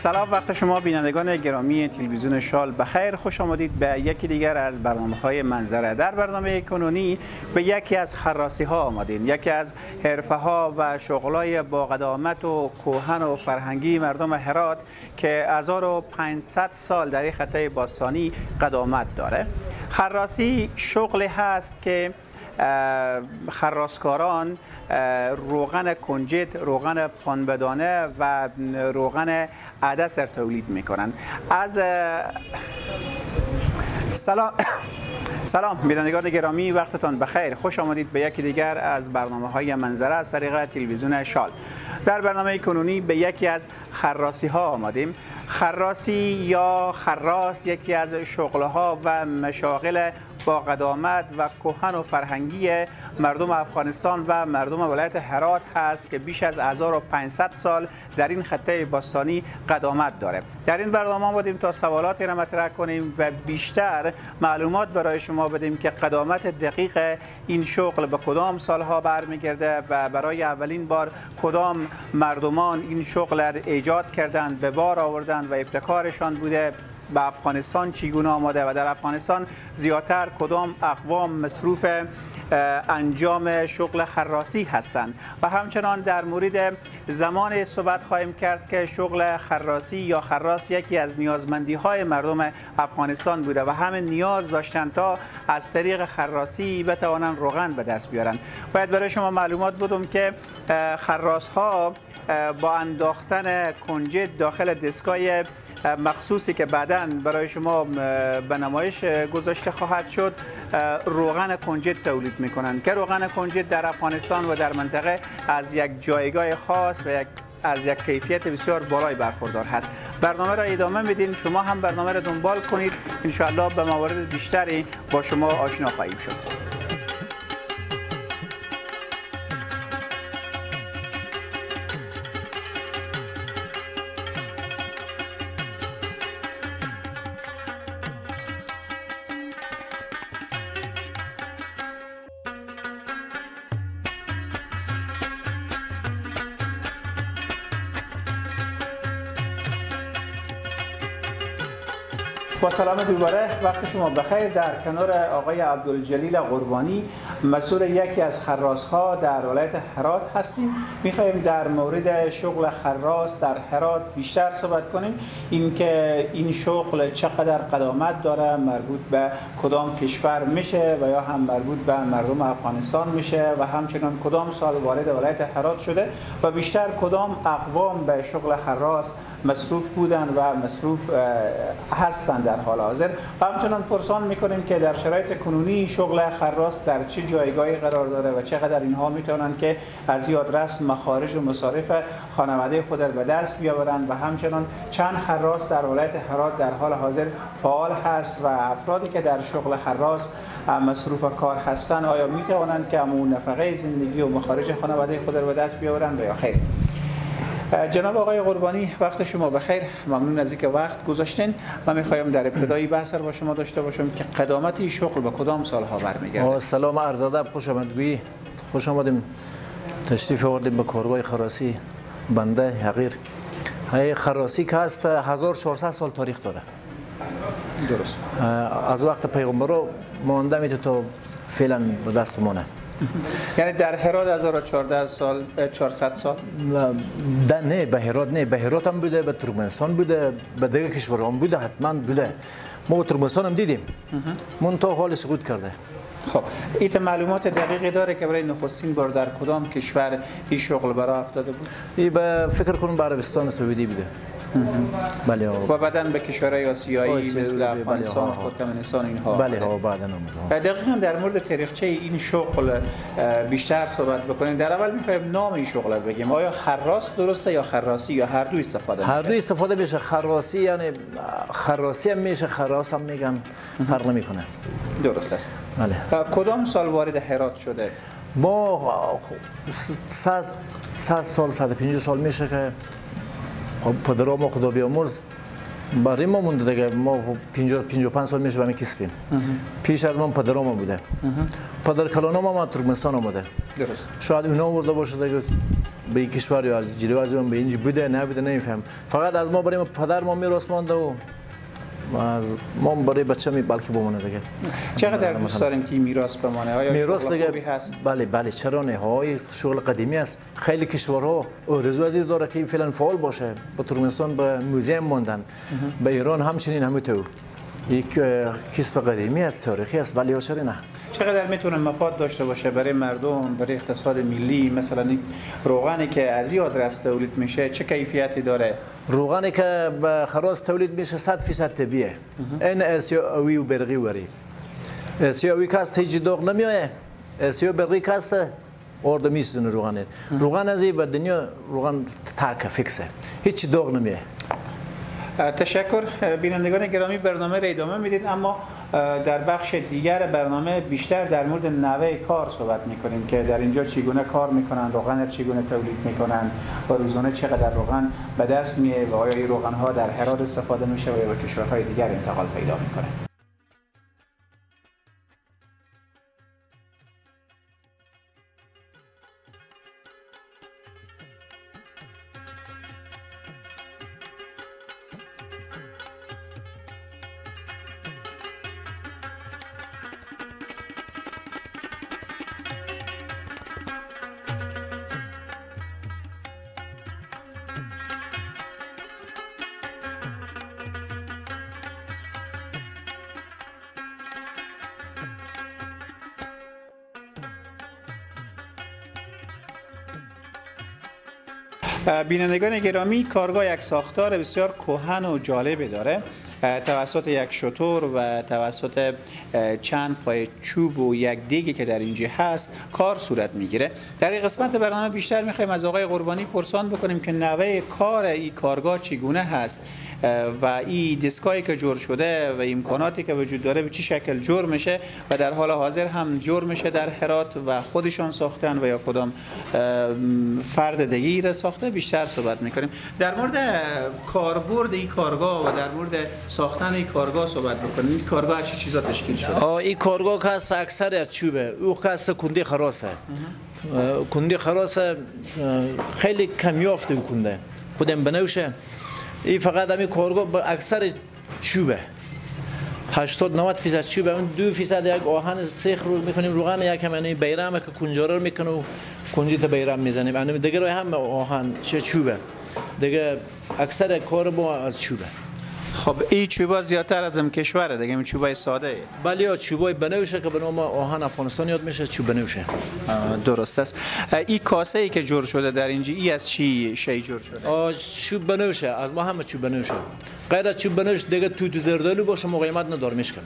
سلام، وقت شما بینندگان گرامی تلویزیون شال بخیر. خوش آمدید به یکی دیگر از برنامه‌های منظره. در برنامه کنونی به یکی از خراسی-ها آمدیم، یکی از حرفه‌ها و شغل‌های با قدامت و کهن و فرهنگی مردم هرات که 1500 سال در این خطه باستانی قدامت داره. خراسی شغلی هست که خراسکاران روغن کنجد، روغن پانبدانه و روغن عدس را تولید میکنند. از سلام بینندگان گرامی، وقتتان بخیر. خوش آمدید به یکی دیگر از برنامه‌های منظره از طریق تلویزیون شال. در برنامه کنونی به یکی از خراسی-ها آمدیم. خراسی یا خراس یکی از شغل‌ها و مشاغل با قدامت و کهن و فرهنگی مردم افغانستان و مردم ولایت هرات هست که بیش از 1500 سال در این خطه باستانی قدامت داره. در این برنامه آمدیم تا سوالاتی را مطرح کنیم و بیشتر معلومات برای شما بدیم که قدامت دقیق این شغل به کدام سالها برمیگرده و برای اولین بار کدام مردمان این شغل را ایجاد کردند، به بار آوردند و ابتکارشان بوده، به افغانستان چگونه آمده و در افغانستان زیادتر کدام اقوام مصروف انجام شغل خراسی هستند و همچنان در مورد زمان صحبت خواهیم کرد که شغل خراسی یا خراس یکی از نیازمندی های مردم افغانستان بوده و همه نیاز داشتند تا از طریق خراسی بتوانند روغن به دست بیارند. باید برای شما معلومات بدم که خراس ها با انداختن کنجد داخل دستگاه مخصوصی که بعداً برای شما به نمایش گذاشته خواهد شد روغن کنجد تولید میکنند که روغن کنجد در افغانستان و در منطقه از یک جایگاه خاص و از یک کیفیت بسیار بالای برخوردار هست. برنامه را ادامه میدین، شما هم برنامه را دنبال کنید، ان شاء الله به موارد بیشتری با شما آشنا خواهیم شد. با سلام دوباره، وقت شما بخیر. در کنار آقای عبدالجلیل قربانی، مسئول یکی از خراس‌ها در ولایت هرات هستیم. می‌خوایم در مورد شغل خراس در هرات بیشتر صحبت کنیم، اینکه این شغل چقدر قدامت داره، مربوط به کدام کشور میشه و یا هم مربوط به مردم افغانستان میشه و همچنان کدام سال وارد ولایت هرات شده و بیشتر کدام اقوام به شغل خراس مصروف بودن و مصروف هستند در حال حاضر و همچنان پرسان میکنیم که در شرایط کنونی شغل خراس در چه جایگاهی قرار داره و چقدر اینها میتونن که از یادرس مخارج و مصارف خانواده خود به دست بیاورند و همچنان چند خراس در ولایت هرات در حال حاضر فعال هست و افرادی که در شغل خراس مصروف کار هستند آیا میتوانند که همون نفقه زندگی و مخارج خانواده خود به دست بیاورند یا خیر؟ جناب آقای قربانی، وقت شما بخیر. ممنون از اینکه وقت گذاشتین. من میخوایم در ابتدای بحث با شما داشته باشم که قدامت این شغل به کدام سالها برمیگرده؟ سلام عرض ادب، خوش آمدگویی. خوش آمدیم، تشریف آوردیم به کارگاه خراسی بنده حقیر. های خراسی که هست 1400 سال تاریخ داره. درست. از وقت پیغمبر مانده میته تا فعلا به دستمونه. یعنی در هرات 1400 سال 400 سال؟ نه، به هرات نه، به هرات هم بوده، به ترکمنستان بوده، به دیگر کشورها هم بوده، حتما بوده. ما ترکمنستان هم دیدیم، منتها حال سقوط کرده. خب این معلومات دقیقی داره که برای نخستین بار در کدام کشور این شغل برای افتاده بود؟ این به فکر کنم به عربستان سعودی بوده. بله و بعداً به کشورهای آسیایی مثل افغانستان، ترکمنستان اینها. بله ها، بعداً آمده. دقیقاً در مورد تاریخچه این شغل بیشتر صحبت بکنیم. در اول می‌خوایم نام این شغل رو بگیم. آیا خراس درسته یا خراسی یا هر دو استفاده میشه؟ هر دو استفاده میشه. خراسی یعنی خراسی هم میشه، خراس هم میگن، فرق نمیکنه. درست است. بله. کدام سال وارد هرات شده؟ ما 100 سال 150 سال میشه که پدرام خدا بیامرز برای ما مونده دیگه. ما 55 سال میشه به همین کسبیم. پیش از من پدرام بوده. پدر کلانم هم ترکمنستان آمده. درست. شاید اونا آورده باشه دیگه، به این کشور یا از جلو از اون به اینجا بوده نه بوده نمیفهم. فقط از ما برای پدر ما میراث مانده و از ما برای بچه می بلکه بمونه دیگه. چقدر دوست داریم که میراث بمانه؟ آیا میراث شغل دیگه خوبی هست؟ بله چرا نه؟ های شغل قدیمی است. خیلی کشورها آرزو از این داره که فعلا فعال باشه. با ترکمنستان به موزیم ماندن. به ایران همچنین همینطور. یک کسب قدیمی است، تاریخی است، ولی چرا نه؟ چقدر میتونه مفاد داشته باشه برای مردم، برای اقتصاد ملی؟ مثلا این روغنی که از این آدرس تولید میشه چه کیفیتی داره؟ روغنی که به خراس تولید میشه 100% طبیعیه. این آسیایی و برقی وری. آسیایی که است هیچ داغ نمیایه. آسیایی برقی که است آرد میسونه روغنه. روغن از این به دنیا روغن تاکه فیکسه. هیچ داغ نمیایه. تشکر. بینندگان گرامی، برنامه را ادامه میدید، اما در بخش دیگر برنامه بیشتر در مورد نحوه کار صحبت میکنیم که در اینجا چگونه کار میکنن، روغن چگونه تولید میکنن و روزانه چقدر روغن به دست میه و آیا این روغن ها در هرات استفاده میشه و یا به کشورهای دیگر انتقال پیدا میکنه. بینندگان گرامی، کارگاه یک ساختار بسیار کهن و جالبی داره. توسط یک شتر و توسط چند پای چوب و یک دیگی که در اینجا هست کار صورت میگیره. در این قسمت برنامه بیشتر میخوایم از آقای قربانی پرسان بکنیم که نحوه کار این کارگاه چگونه هست و این دستگاهی که جور شده و امکاناتی که وجود داره به چه شکل جور میشه و در حال حاضر هم جور میشه در هرات و خودشان ساختن و یا کدام فرد دیگری را ساخته. بیشتر صحبت میکنیم در مورد کاربرد این کارگاه و در مورد ساختن این کارگاه صحبت بکنیم. این کارگاه چه چیزا تشکیل شده؟ این کارگاه که هست اکثر از چوبه، او که هست کنده خراسه. کنده خراسه خیلی کم یافته کنده خودم بنوشه. این فقط همین کارگاه اکثر چوبه، 80-90% چوبه. اون 2% یک آهن سیخ رو میکنیم روغن، یک هم بیرم که کنجاره رو میکنه و کنجیت بیرم میزنیم. اون دیگه هم آهن چه چوبه دیگه. اکثر کار ما از چوبه. خب این چوبا زیادتر از این کشوره دیگه، این چوبای ساده ای؟ بله، چوبای بنوشه که به نام آهن افغانستان یاد میشه، چوب بنوشه. درست است. این کاسه ای که جور شده در اینجا، ای از چی شی جور شده؟ چوب بنوشه. از ما همه چوب بنوشه. غیر از چوب بنوش دیگه تو زردالو باشه مقاومت نداره میشکنه.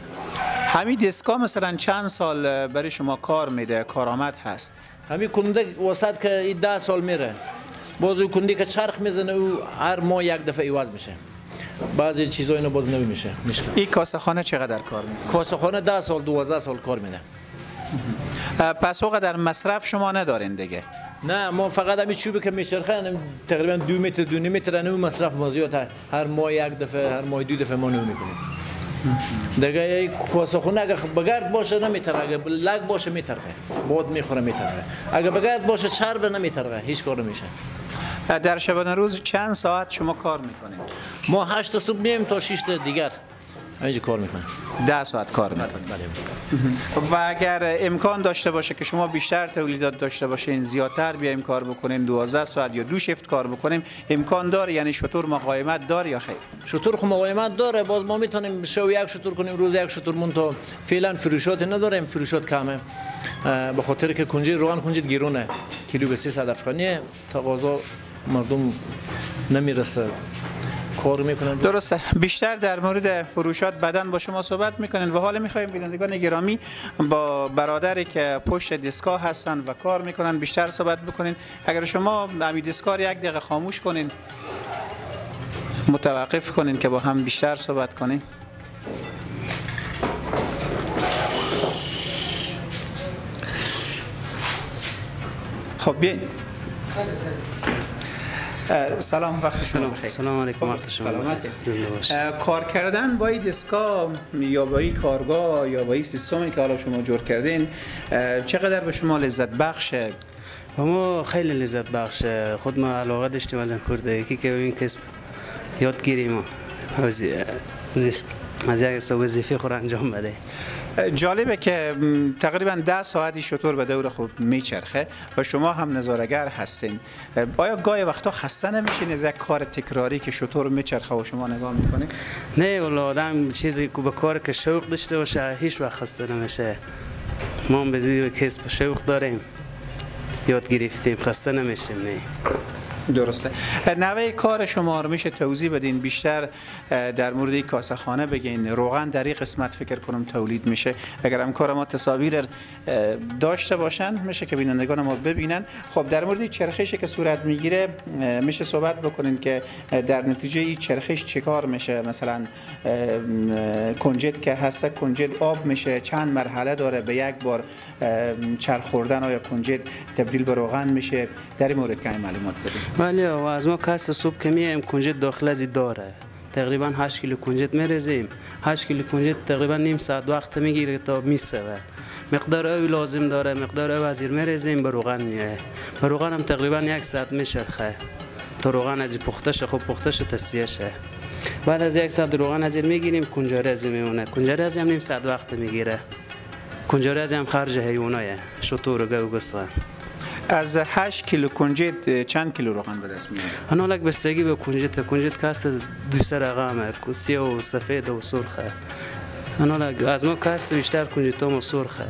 همین دستگاه مثلا چند سال برای شما کار میده، کارآمد هست؟ همین کنده وسط که 10 سال میره. باز اون کنده که چرخ میزنه او هر ماه یک دفعه عوض میشه. بعضی چیزا اینو باز نمیشه. این کاسه خانه چقدر کار میکنه؟ کاسه خانه 10 سال 12 سال کار میده. پس اوقدر مصرف شما ندارین دیگه؟ نه، ما فقط همین چوبی که میچرخه تقریبا 2 متر 2.5 متر اون مصرف ما زیاده. هر ماه یک دفعه، هر ماه 2 دفعه ما نو میکنیم. دیگه کاسه خونه اگه بگرد باشه نمیتره، اگه لگ باشه میتره، باد میخوره میتره. اگه بگرد باشه چرب نمیتره، هیچ کار نمیشه. در شبانه روز چند ساعت شما کار میکنید؟ ما 8 صبح میایم تا 6 دیگر اینجا کار میکنیم. 10 ساعت کار میکنیم. و اگر امکان داشته باشه که شما بیشتر تولیدات داشته باشین، زیادتر بیایم کار بکنیم، 12 ساعت یا 2 شیفت کار بکنیم، امکان داره؟ یعنی شتر مقاومت داره یا خیر؟ شتر خو مقاومت داره. باز ما میتونیم شو یک شتر کنیم، روز یک شتر مون. تا فعلا فروشات نداریم، فروشات کمه به خاطر که کنجی روغن کنجیت گیرونه، کیلو به 300 افغانیه، تقاضا مردم نمیرسه. کار میکنن. درسته. بیشتر در مورد فروشات بعداً با شما صحبت میکنین و حالا میخوایم بینندگان گرامی با برادری که پشت دستگاه هستن و کار میکنن بیشتر صحبت بکنین. اگر شما همین دستگاه 1 دقیقه خاموش کنین، متوقف کنین که با هم بیشتر صحبت کنین. خب بیاین. سلام، وقتتون بخیر. سلام علیکم، وقت شما بخیر. کار کردن با این دستگاه یا با این کارگاه یا با این سیستمی که حالا شما جور کردین چقدر به شما لذت بخشه؟ و ما خیلی لذت بخش خود ما علاقه داشتیم از این خوردگی که این کسب یاد گیریم از یک وظیفه خود انجام بده. جالبه که تقریبا 10 ساعتی شتر به دور خود میچرخه و شما هم نظاره‌گر هستین. آیا گاهی وقتا خسته نمیشین از یک کار تکراری که شتر میچرخه و شما نگاه میکنید؟ نه والله آدم چیزی که به کار که شوق داشته باشه هیچ وقت خسته نمیشه. ما هم به زیر کسب شوق داریم، یاد گرفتیم، خسته نمیشیم. نه درسته. نوع کار شما رو میشه توضیح بدین بیشتر در مورد کاسه خانه بگین؟ روغن در این قسمت فکر کنم تولید میشه. اگر هم کار ما تصاویر داشته باشن میشه که بینندگان ما ببینن. خب در مورد چرخشی که صورت میگیره میشه صحبت بکنین که در نتیجه این چرخش چیکار میشه؟ مثلا کنجد که هست، کنجد آب میشه، چند مرحله داره، به یک بار چرخ خوردن آیا کنجد تبدیل به روغن میشه؟ در این مورد که معلومات بدین. بله و از ما کاسه صبح که میایم کنجد داخل ازی داره. تقریبا 8 کیلو کنجد میریزیم. 8 کیلو کنجد تقریبا نیم ساعت وقت میگیره تا میسوه. مقدار او لازم داره، مقدار او ازیر میریزیم به روغن میایه. به روغن هم تقریبا 1 ساعت میچرخه تا روغن ازی پخته شه، خوب پخته شه، تصفیه شه. بعد از 1 ساعت روغن ازیر میگیریم، کنجاره ازی میمونه. کنجاره ازی هم نیم ساعت وقت میگیره. کنجاره ازی هم خرج حیوانایه، شتر و گو گوسفند. از 8 کیلو کنجد چند کیلو روغن به دست میاد؟ هنالک بستگی به کنجد که هست 200 رقمه، سیاه و سفید و سرخه. هنالک از ما که هست بیشتر کنجد هم سرخه.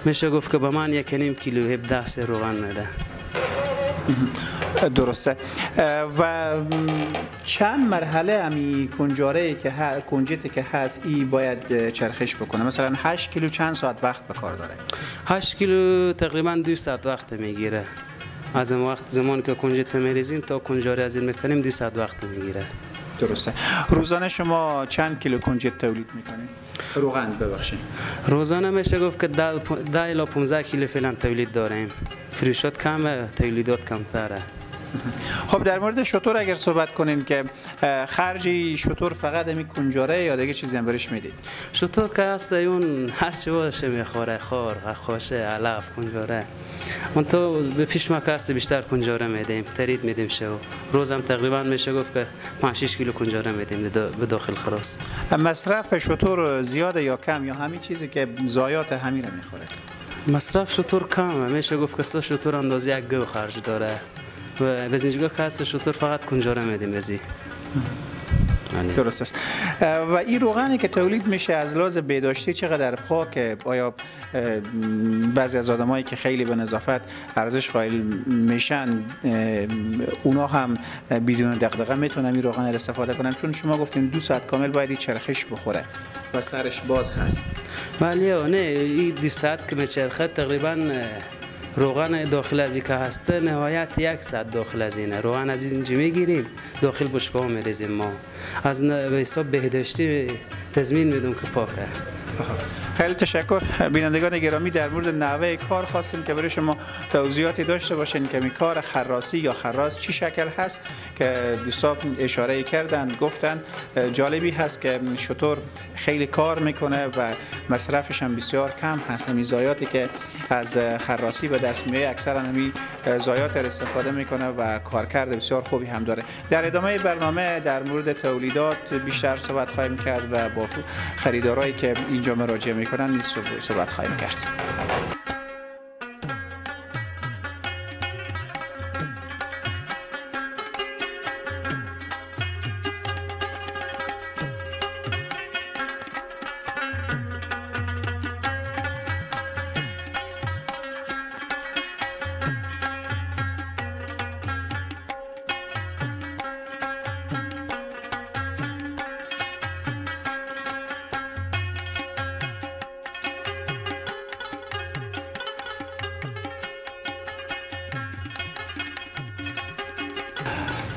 میشه گفت که به من 1.5 کیلو 17 سه روغن میده. درسته. و چند مرحله همی کنجاره که کنجدی که هست ای باید چرخش بکنه؟ مثلا 8 کیلو چند ساعت وقت به کار داره؟ 8 کیلو تقریبا 2 ساعت وقت میگیره. از زمان که کنجد میریزیم تا کنجاره از این میکنیم 2 ساعت وقت میگیره. درسته. روزانه شما چند کیلو کنجد تولید میکنید؟ روغن ببخشید. روزانه میشه گفت که 10 الی 15 کیلو فعلا تولید داریم. فروشات کمه، تولیدات کمتره. خب در مورد شتر اگر صحبت کنین که خرجی شتر فقط همین کنجاره یا دیگه چیزی هم برش میدید؟ شتر که هست اون هر چی باشه میخوره، خار، خوشه، علف، کنجاره. اون تو به پیش ما که هست بیشتر کنجاره میدیم، ترید میدیم شو. روزم تقریبا میشه گفت که 5-6 کیلو کنجاره میدیم به داخل خراس. مصرف شتر زیاده یا کم یا همین چیزی که ضایعات همین رو میخوره؟ مصرف شتر کمه، میشه گفت که 100 شتر اندازه 1 گو خرج داره. و به زنجگاه که هست شتر فقط کنجاره میدیم بزی. درست است. و این روغنی که تولید میشه از لحاظ بهداشتی چقدر پاکه؟ آیا بعضی از آدمایی که خیلی به نظافت ارزش قائل میشن اونا هم بدون دغدغه میتونن این روغن استفاده کنن؟ چون شما گفتین 2 ساعت کامل باید این چرخش بخوره و سرش باز هست. بله نه این 2 ساعت که میچرخه تقریبا روغن داخل ازی که هسته نهایت 1 ساعت داخل از اینه. روغن از اینجا میگیریم داخل بشکاه میریزیم. ما از به حساب بهداشتی تضمین میدم که پاکه. خیلی تشکر. بینندگان گرامی در مورد نحوه کار خواستیم که برای شما توضیحاتی داشته باشین که می کار خراسی یا خراس چی شکل هست که دوستان اشاره کردن، گفتن جالبی هست که شتر خیلی کار میکنه و مصرفش هم بسیار کم هست. همین ضایعاتی که از خراسی به دست میاد اکثرا همین ضایعات استفاده میکنه و کارکرد بسیار خوبی هم داره. در ادامه برنامه در مورد تولیدات بیشتر صحبت خواهیم کرد و با خریدارایی که اینجا مراجعه میکنن نیز صحبت خواهیم کرد.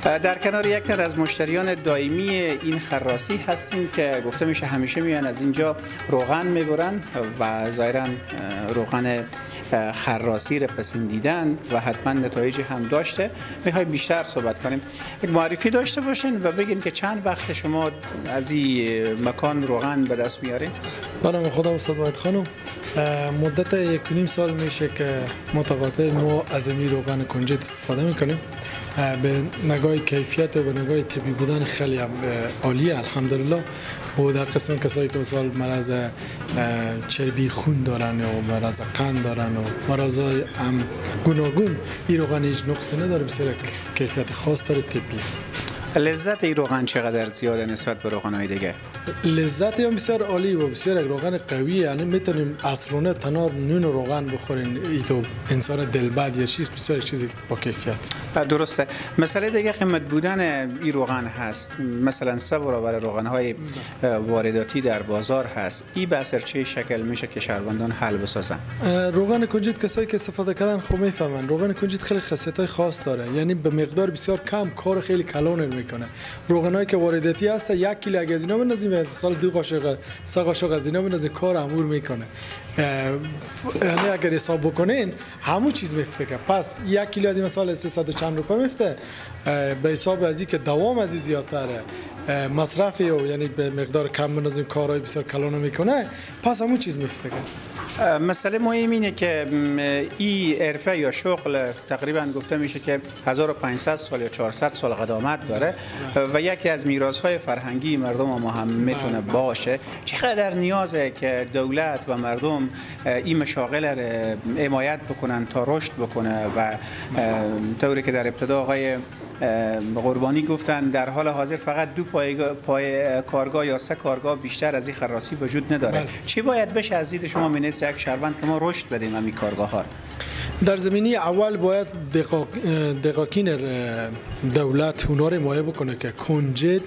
در کنار یک تن از مشتریان دائمی این خراسی هستیم که گفته میشه همیشه میان از اینجا روغن میبرن و ظاهرا روغن خراسی را پسندیدن و حتما نتایجی هم داشته. میخوایم بیشتر صحبت کنیم. یک معرفی داشته باشین و بگین که چند وقت شما از این مکان روغن به دست میارین؟ برای خدا استاد واحد خانم، مدت 1.5 سال میشه که متقاطع ما از این روغن کنجد استفاده میکنیم. به نگاه کیفیت و به نگاه طبی بودن خیلی هم عالیه الحمدلله. و در قسم کسایی که مثلا مرض چربی خون دارن یا مرض قند دارن و مرضای هم گوناگون، این روغن هیچ نقصی نداره، بسیار کیفیت خاص داره، طبیه. لذت این روغن چقدر زیاده نسبت به روغن‌های دیگه؟ لذت هم بسیار عالی و بسیار یک روغن قویه، یعنی میتونیم عصرونه تنار نون روغن بخورین، ای تو انسان دلبد یا چیز، بسیار چیزی با کیفیت. درسته. مسئله دیگه قیمت بودن این روغن هست. مثلا 3 برابر روغن‌های وارداتی در بازار هست. این به اثر چه شکل میشه که شهروندان حل بسازن؟ روغن کنجد کسایی که استفاده کردن خوب میفهمن روغن کنجد خیلی خاصیت‌های خاص داره، یعنی به مقدار بسیار کم کار خیلی کلان میکنه. روغنایی که وارداتی هست 1 کیلو اگه از اینا بندازیم مثلا 2 قاشق 3 قاشق از اینا بندازیم کار امور میکنه. یعنی اگر حساب بکنین همون چیز میفته که پس 1 کیلو از این مثلا 300 و چند روپیه میفته، به حساب از این که دوام از این زیادتره، مصرفی و یعنی به مقدار کم بندازیم کارهای بسیار کلان میکنه، پس همون چیز میفته. مسئله مهم اینه که این حرفه یا شغل تقریبا گفته میشه که 1500 سال یا 400 سال قدامت داره و یکی از میراث‌های فرهنگی مردم ما هم میتونه باشه. چقدر نیازه که دولت و مردم این مشاغل را حمایت بکنن تا رشد بکنه و طوری که در ابتدا آقای قربانی گفتن در حال حاضر فقط 2 پای کارگاه یا 3 کارگاه بیشتر از این خراسی وجود نداره. چی باید بشه از دید شما مینست یک شهروند که ما رشد بدیم همین کارگاه ها؟ در زمینی اول باید دقاقین دولت هنر مایه بکنه که کنجد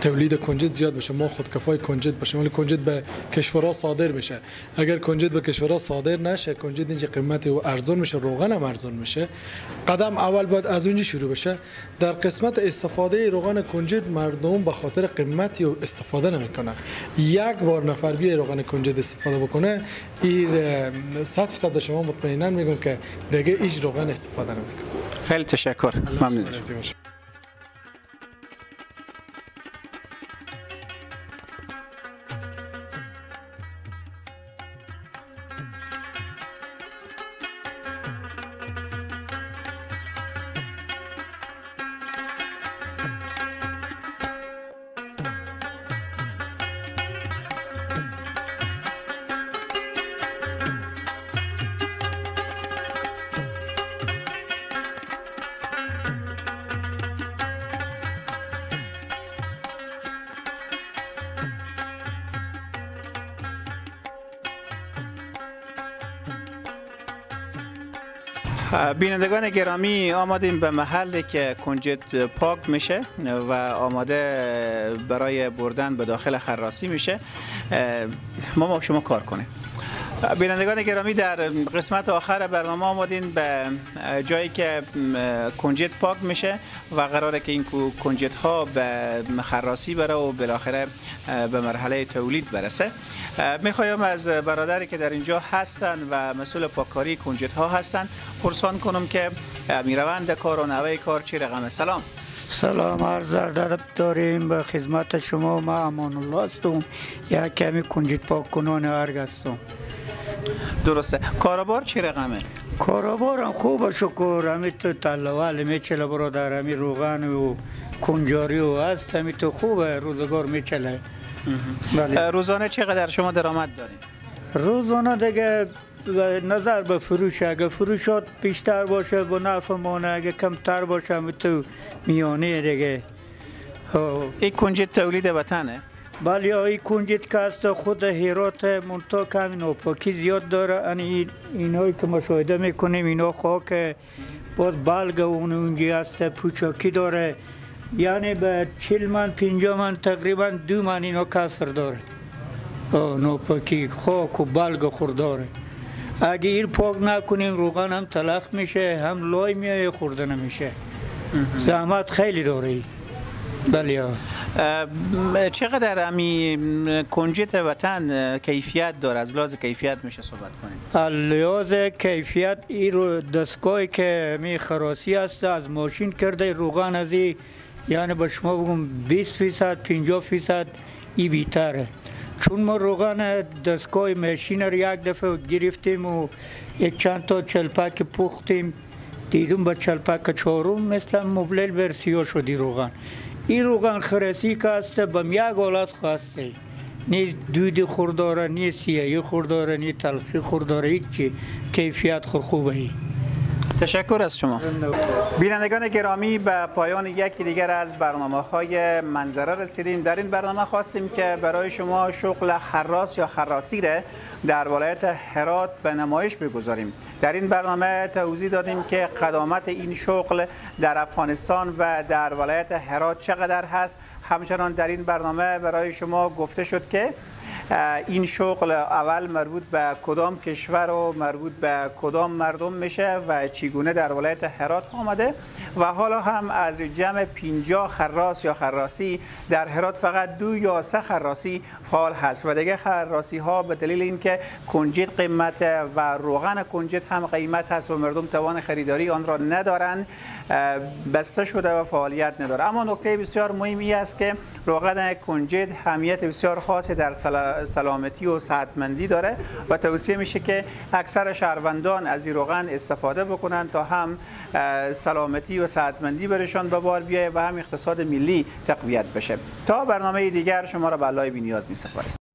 تولید کنجد زیاد بشه، ما خودکفای کنجد باشیم، ولی کنجد به کشورها صادر میشه. اگر کنجد به کشورها صادر نشه، کنجد اینجا قیمت و ارزان میشه، روغن هم ارزان میشه. قدم اول باید از اونجا شروع بشه. در قسمت استفاده روغن کنجد مردم به خاطر قیمتی و استفاده نمیکنن. یک بار نفر بیای روغن کنجد استفاده بکنه، این 100% به شما مطمئنا میگم که دیگه هیچ روغن استفاده نمیکنه. خیلی تشکر، ممنون. بینندگان گرامی، آمدیم به محلی که کنجد پاک میشه و آماده برای بردن به داخل خراسی میشه. ما با شما کار کنیم. بینندگان گرامی، در قسمت آخر برنامه آمدین به جایی که کنجد پاک میشه و قراره که این کنجد ها به خراسی بره و بالاخره به مرحله تولید برسه. میخوایم از برادری که در اینجا هستن و مسئول پاککاری کنجد ها هستن پرسان کنم که میروند کار و نوه کار چی رقمه. سلام. سلام، عرض ادب داریم به خدمت شما. ما امان الله هستم، یک کمی کنجد پاک کنان ارگ هستم. درسته. کاربار چی رقمه؟ کاربارم خوب شکر، همی تو تلوال میچله برادر، همی روغن و کنجاری و هست، همی تو خوبه، روزگار میچله. روزانه چقدر شما درآمد دارین؟ روزانه دیگه نظر به فروش، اگه فروشات بیشتر باشه با نفع مانه، اگه کمتر باشه همی تو میانه دیگه. این کنجد تولید وطنه؟ بله، این کنجد که هست خود هرات منطقه کمی ناپاکی زیاد داره. اینایی که مشاهده میکنیم اینا خاک باز بلگ و اونجا هست، پوچاکی داره، یعنی به 40 من 50 من تقریبا 2 من اینا کسر داره. ناپاکی خاک و بلگ خورداره. اگه این پاک نکنیم روغن هم تلخ میشه، هم لای میایه، خورده نمیشه. زحمت خیلی داره. بله. چقدر امی کنجد وطن کیفیت داره؟ از لحاظ کیفیت میشه صحبت کنیم؟ لحاظ کیفیت این رو دستگاهی که می خراسی است از ماشین کرده روغن از یعنی به شما بگم 20% 50% ای بیتره. چون ما روغن دستگاه ماشین رو یک دفعه گرفتیم و یک چند تا چلپک پختیم، دیدم با چلپک چهارم مثل مبلل برسیا شدی روغن. این روغن خرسی که است به یک حالت خواسته، نی دودی خورداره، نی سیاهی خورداره، نی تلخی خورداره، هیچی. کیفیت خوبه. تشکر از شما. بینندگان گرامی، به پایان یکی دیگر از برنامه‌های منظره رسیدیم. در این برنامه خواستیم که برای شما شغل حراس یا حراسی را در ولایت هرات به نمایش بگذاریم. در این برنامه توضیح دادیم که قدامت این شغل در افغانستان و در ولایت هرات چقدر هست. همچنان در این برنامه برای شما گفته شد که این شغل اول مربوط به کدام کشور و مربوط به کدام مردم میشه و چگونه در ولایت هرات آمده و حالا هم از جمع 50 حراس یا حراسی در هرات فقط 2 یا 3 حراسی فعال هست و دیگه حراسی ها به دلیل اینکه کنجد قیمت و روغن کنجد هم قیمت هست و مردم توان خریداری آن را ندارند، بسته شده و فعالیت نداره. اما نکته بسیار مهمی است که روغن کنجد اهمیت بسیار خاصی در سلامتی و صحتمندی داره و توصیه میشه که اکثر شهروندان از این روغن استفاده بکنند تا هم سلامتی و صحتمندی برشان به بار بیاید و هم اقتصاد ملی تقویت بشه. تا برنامه دیگر شما را به علای بی‌نیاز می‌سپاریم.